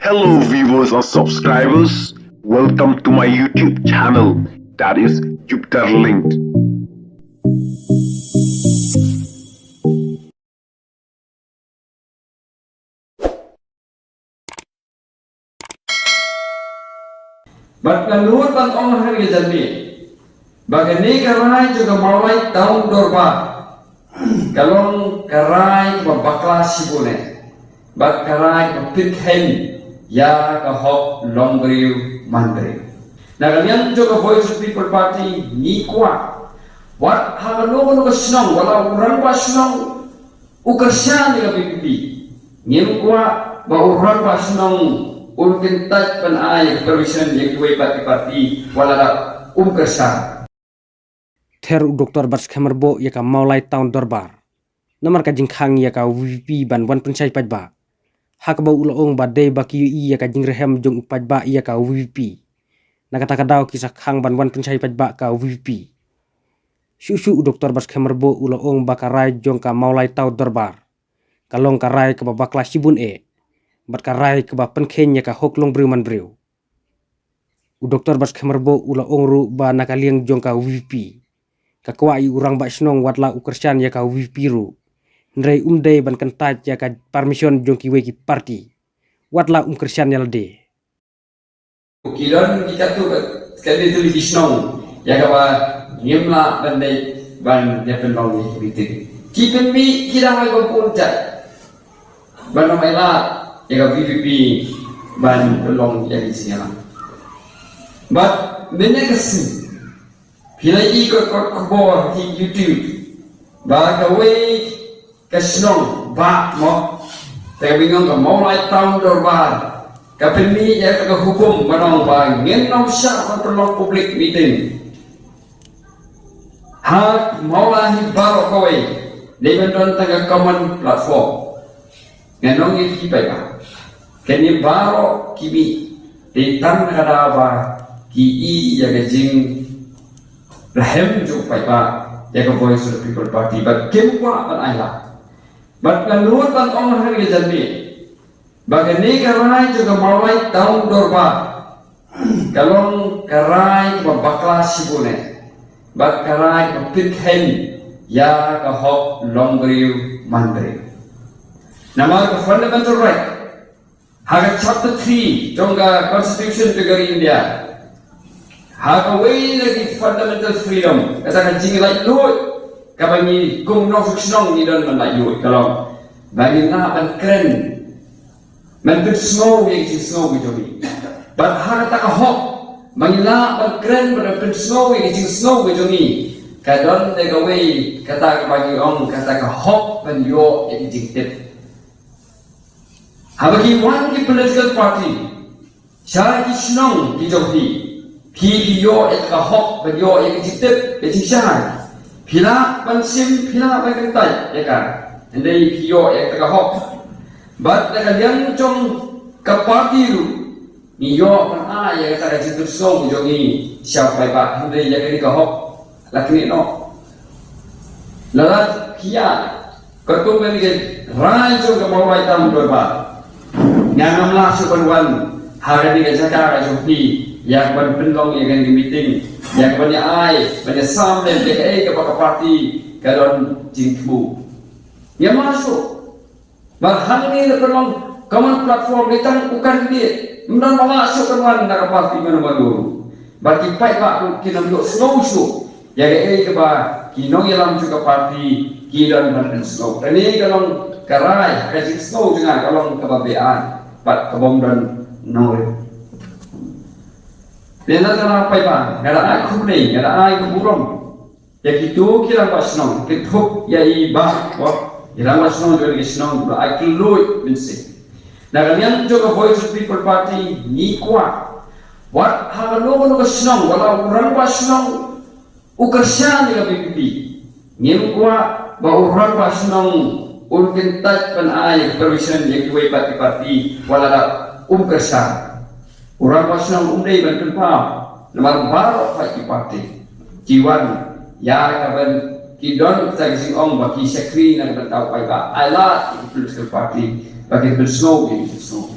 Hello viewers or subscribers, welcome to my YouTube channel, that is Jupiter Linked. Menurut Ong Hari Jami, bagani karai juga mulai tahun dorba. Kalau karai berbakla sibune, bak karai berpikir ya kahok longgriu mandri. Nah kalian juga Voice of People Party ni kuat. Wat halo no senang, walau orang pas senang, ukersan dengan PPP. Ni kuat, bahwa orang pas senang. Ulkin taj pan ay permission yang dua parti wala kersa. Ter Dr. Bars Kemerbo ya ka maulai tahun dorbar. Namar ka jingkhang ya ka VP ban wan pensai pajba. Hak ba ulong ba day ba ki ya ka jingrehem jong pajba ya ka VP. Nakata kadaw kisah khang ban wan pensai pajba ka VP. Susu Dr. Bars Kemerbo ulong ba karai jong ka maulai tahun dorbar. Kalong karai ka babakla sibun bat karai ke ba penkenya ka hoklong briu man briu. Dr. Bars Kemerbo ula ongru ba nakaliang jong ka VP. Ka kwai urang ba snong watla ukersan ya ka VP ru. Ndrei umdei ban kentaj ya ka permission jong ki weki party. Watla kersan ya lde. Kilon kita tu sekali tu di snong ya ka ba ngimla bandai ban ya penong ni bitin. Kipen mi kira mai ba punta. Ban mai la ya VVP ban pelong yang di sini lah. But mana kesin, pilih ikut kebor di YouTube, bagawe kesenong bak mo, tapi bingung ke mau lagi tahun dorbar, kapeni ya ke hukum menong bang, ngenong syak pelong publik meeting, hak mau lagi baru kowe, dengan tengah common platform, ngenong itu baik. Kini baru kimi ditang kadaba ki ya gajing rahem jupai pa ya ke Voice of People Party but kempa pan ayla but menurut Ong Hari Jami bagani karai juga mulai tahun dorba kalau karai berbakla sibune but karai berpikir ya ke hok longgriu mandri nama fundamental right. Haga chapter 3 jongga Constitution negara India. Haga way lagi fundamental freedom. Katakan jingi lai luit. Kapani kung no fiksnong ni don man lai luit. Kalau bagi na ban keren. Man bit snow yang si snow gitu ni. But haga taka hok. Mangila ban keren ban bit snow yang si snow gitu ni. Kadon nega way kata bagi ong kata ka hok ban yo yang jingtip. Habagi one ki political party, syara ki senang ki joki, pi yo et ka hok ben yo et jitip et syara, pila pansim pila bagai ya kan, andai pi yo et ka hok, but kalian jong ka party ru, ni yo pan ya kata jitip song joki siapa pak, andai ya ka hok, lakini no, lalat kia, ketua bagi raja ka mawai tam dorba. Yang masuk penuan hari ini sekarang joki yang berpendong yang di meeting yang banyak banyak sam dan PKA kepada parti kalon jingku yang masuk bahkan ini penuang common platform kita bukan dia menang masuk penuan nak parti mana-mana bagi baik pak kita duduk slow yang kepada kinong yang juga parti kidan dan slow ini kalau karai kasih slow dengan kalau kebabean pat kebom dan nol. Bila cara apa bang? Ada ai kumni, ada ai keburung. Ya gitu kira pas nong, ketuk ya ibah, wah, kira pas nong jadi senong, ai keluar bensin. Nah kalian juga Voice of People Party ni kuat. Wat halo no senong, walau orang pas senong, ukersan dengan PPP. Ni kuat, bahwa orang pas senong ulkin taj pan ay permission yang dua parti wala kersa orang pasang umdai ban kenpa nomor baru parti jiwan ya kaban kidon tagising ong baki sekri na ban tau pai ba ala political party bagi bersnow ini snow